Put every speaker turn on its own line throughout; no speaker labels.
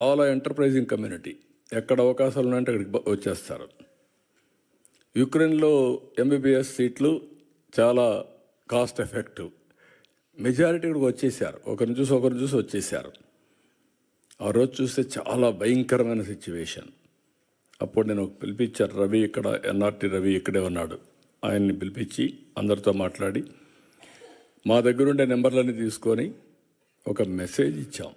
చాలా enterprising community. ఎక్కడ అవకాశాలు ఉన్నాయంటే అక్కడికి వచ్చేస్తారు. యుక్రెయిన్లో ఎంబీబీఎస్ సీట్లు చాలా కాస్ట్ ఎఫెక్టివ్. మెజారిటీ ఇక్కడికి వచ్చేసారు. ఒకరిని చూసి వచ్చేసారు. ఆ రోజు చూస్తే చాలా భయంకరమైన సిచ్యువేషన్. అప్పుడు నేను పిలిపించాను. రవి ఇక్కడ, ఎన్ఆర్టీ రవి ఇక్కడే ఉన్నాడు. ఆయన్ని పిలిపించి అందరితో మాట్లాడి మా దగ్గరుండే నెంబర్లన్నీ తీసుకొని ఒక మెసేజ్ ఇచ్చాం.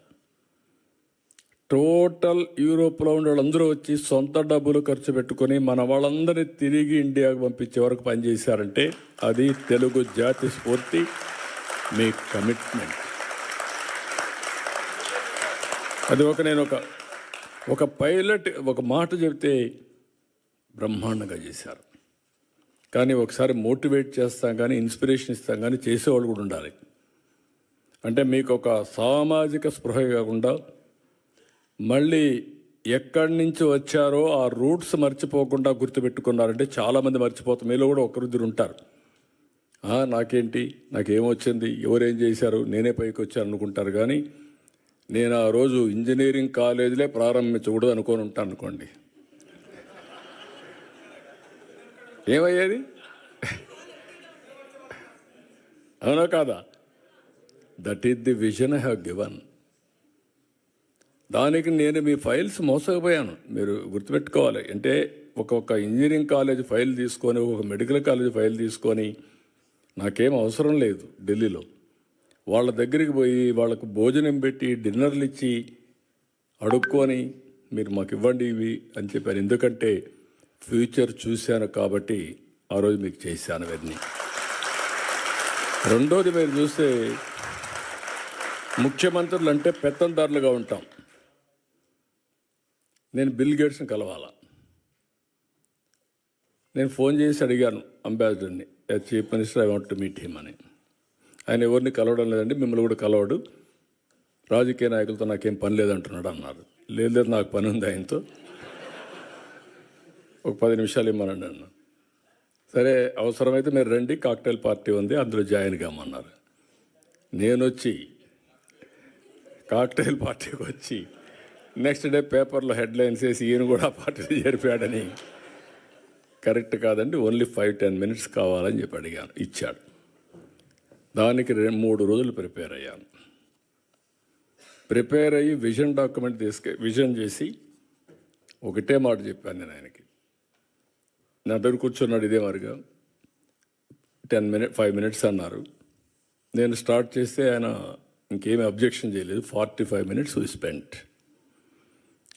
టోటల్ యూరోప్లో ఉండే వాళ్ళందరూ వచ్చి సొంత డబ్బులు ఖర్చు పెట్టుకొని మన వాళ్ళందరినీ తిరిగి ఇండియాకు పంపించే వరకు పనిచేశారంటే అది తెలుగు జాతి స్ఫూర్తి, మీ కమిట్మెంట్. అది నేను ఒక పైలట్ ఒక మాట చెబితే బ్రహ్మాండంగా చేశారు. కానీ ఒకసారి మోటివేట్ చేస్తాం కానీ, ఇన్స్పిరేషన్ ఇస్తాం కానీ, చేసేవాళ్ళు కూడా ఉండాలి. అంటే మీకు ఒక సామాజిక స్పృహ కాకుండా మళ్ళీ ఎక్కడి నుంచి వచ్చారో ఆ రూట్స్ మర్చిపోకుండా గుర్తుపెట్టుకున్నారంటే చాలామంది మర్చిపోతాం. మీలో కూడా ఒకరిద్దరు ఉంటారు. నాకేంటి, నాకేమొచ్చింది, ఎవరేం చేశారు, నేనే పైకి వచ్చాను అనుకుంటారు. కానీ నేను ఆ రోజు ఇంజనీరింగ్ కాలేజీలే ప్రారంభించకూడదు అనుకొని ఉంటాను అనుకోండి, ఏమయ్యేది? అవునా కాదా? That is the vision I have given. దానికి నేను మీ ఫైల్స్ మోసకపోయాను. మీరు గుర్తుపెట్టుకోవాలి. అంటే ఒక్కొక్క ఇంజనీరింగ్ కాలేజ్ ఫైల్ తీసుకొని, ఒక మెడికల్ కాలేజ్ ఫైల్ తీసుకొని, నాకేం అవసరం లేదు ఢిల్లీలో, వాళ్ళ దగ్గరికి పోయి వాళ్ళకు భోజనం పెట్టి డిన్నర్లు ఇచ్చి అడుక్కొని మీరు మాకు ఇవ్వండి ఇవి అని చెప్పాను. ఎందుకంటే ఫ్యూచర్ చూశాను కాబట్టి ఆ రోజు మీకు చేశాను అవన్నీ. రెండోది, మీరు చూస్తే ముఖ్యమంత్రులు అంటే పెత్తందారులుగా ఉంటాం. నేను బిల్ గేట్స్ని కలవాలా. నేను ఫోన్ చేసి అడిగాను అంబాసిడర్ని, chief minister, I want to meet him అని. ఆయన ఎవరిని కలవడం లేదండి, మిమ్మల్ని కూడా కలవడు, రాజకీయ నాయకులతో నాకేం పని లేదంటున్నాడు అన్నారు. లేదు, నాకు పని ఉంది ఆయనతో, ఒక 10 నిమిషాలు ఇమ్మనండి అన్న. సరే, అవసరమైతే మీరు రండి, కాక్టైల్ పార్టీ ఉంది, అందులో జాయిన్ కామన్నారు. నేను వచ్చి కాక్టైల్ పార్టీకి వచ్చి నెక్స్ట్ డే పేపర్లో హెడ్లైన్స్ వేసి ఈయన కూడా పార్టీలో చేరిపోయాడని. కరెక్ట్ కాదండి, ఓన్లీ 5-10 మినిట్స్ కావాలని చెప్పి అడిగాను, ఇచ్చాడు. దానికి 3 రోజులు ప్రిపేర్ అయ్యాను. ప్రిపేర్ అయ్యి విజన్ డాక్యుమెంట్ విజన్ చేసి ఒకటే మాట చెప్పాను నేను ఆయనకి. నా దగ్గర కూర్చున్నాడు ఇదే మరిగా. 5 మినిట్స్ అన్నారు. నేను స్టార్ట్ చేస్తే ఆయన ఇంకేమీ అబ్జెక్షన్ చేయలేదు. 45 మినిట్స్ వి స్పెంట్.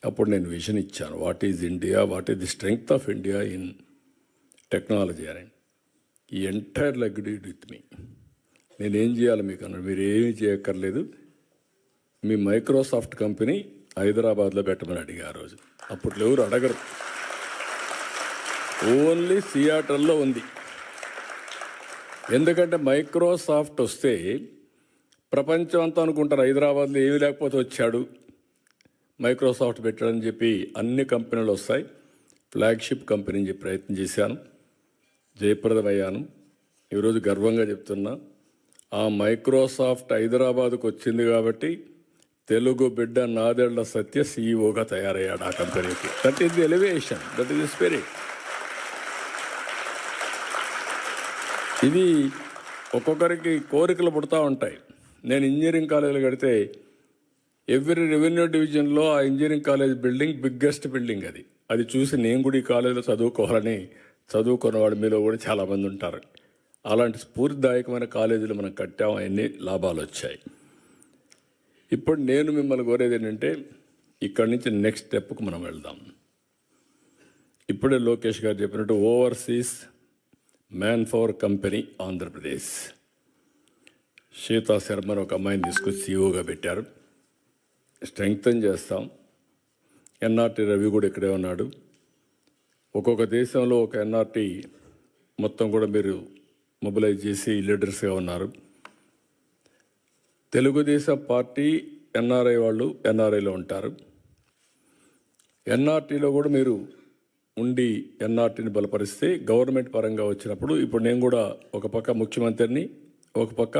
అప్పుడు నేను విజన్ ఇచ్చాను. What is India, what is the strength of India in technology అని. ఈ ఎంటైర్ అగ్రీడ్ విత్ మీ. నేనేం చేయాలి మీకు అన్నాడు. మీరు ఏమీ చేయక్కర్లేదు, మీ మైక్రోసాఫ్ట్ కంపెనీ హైదరాబాద్లో పెట్టమని అడిగా ఆ రోజు. అప్పట్లో ఎవరు అడగరు, ఓన్లీ సియాటల్లో ఉంది. ఎందుకంటే మైక్రోసాఫ్ట్ వస్తే ప్రపంచం అంతా అనుకుంటారు హైదరాబాద్లో ఏమీ లేకపోతే వచ్చాడు, మైక్రోసాఫ్ట్ పెట్టాడని చెప్పి అన్ని కంపెనీలు వస్తాయి. ఫ్లాగ్షిప్ కంపెనీ అని చెప్పి ప్రయత్నం చేశాను, జయప్రదమయ్యాను. ఈరోజు గర్వంగా చెప్తున్నా, ఆ మైక్రోసాఫ్ట్ హైదరాబాద్కు వచ్చింది కాబట్టి తెలుగు బిడ్డ నాదెళ్ల సత్య సీఈఓగా తయారయ్యాడు ఆ కంపెనీకి. That is the elevation, that is the spirit. ఇది ఒక్కొక్కరికి కోరికలు పుడతా ఉంటాయి. నేను ఇంజనీరింగ్ కాలేజీలు కడితే ఎవ్రీ రెవెన్యూ డివిజన్లో ఆ engineering college building biggest building. అది చూసి నేను కూడా ఈ కాలేజీలో చదువుకోవాలని చదువుకున్నవాడు మీలో కూడా చాలామంది ఉంటారు. అలాంటి స్ఫూర్తిదాయకమైన కాలేజీలు మనం కట్టాం, అన్ని లాభాలు వచ్చాయి. ఇప్పుడు నేను మిమ్మల్ని కోరేది ఏంటంటే, ఇక్కడి నుంచి నెక్స్ట్ స్టెప్కు మనం వెళ్దాం. ఇప్పుడే లోకేష్ గారు చెప్పినట్టు overseas man power company Andhra Pradesh, Sita శర్మని ఒక అమ్మాయిని తీసుకొచ్చి సీఈఓగా పెట్టారు. స్ట్రెంగ్తన్ చేస్తాం. ఎన్ఆర్టీ రవి కూడా ఇక్కడే ఉన్నాడు. ఒక్కొక్క దేశంలో ఒక ఎన్ఆర్టీ మొత్తం కూడా మీరు మొబిలైజ్ చేసి లీడర్స్గా ఉన్నారు. తెలుగుదేశం పార్టీ ఎన్ఆర్ఐ వాళ్ళు ఎన్ఆర్ఐలో ఉంటారు. ఎన్ఆర్టీలో కూడా మీరు ఉండి ఎన్ఆర్టీని బలపరిస్తే గవర్నమెంట్ పరంగా వచ్చినప్పుడు, ఇప్పుడు నేను కూడా ఒక పక్క ముఖ్యమంత్రిని, ఒక పక్క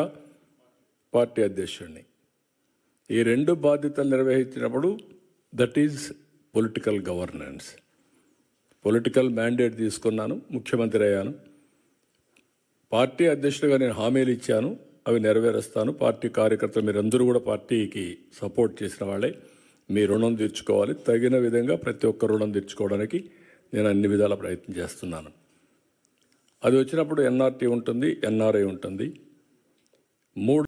పార్టీ అధ్యక్షుడిని, ఈ 2 బాధ్యతలు నిర్వహించినప్పుడు that is political governance. Political mandate తీసుకున్నాను, ముఖ్యమంత్రి అయ్యాను. పార్టీ అధ్యక్షుడిగా నేను హామీలు ఇచ్చాను, అవి నెరవేరుస్తాను. పార్టీ కార్యకర్తలు మీరందరూ కూడా పార్టీకి సపోర్ట్ చేసిన వాళ్ళే. మీ రుణం తీర్చుకోవాలి. తగిన విధంగా ప్రతి ఒక్క రుణం తీర్చుకోవడానికి నేను అన్ని విధాల ప్రయత్నం చేస్తున్నాను. అది వచ్చినప్పుడు ఎన్ఆర్టీ ఉంటుంది, ఎన్ఆర్ఐ ఉంటుంది. 3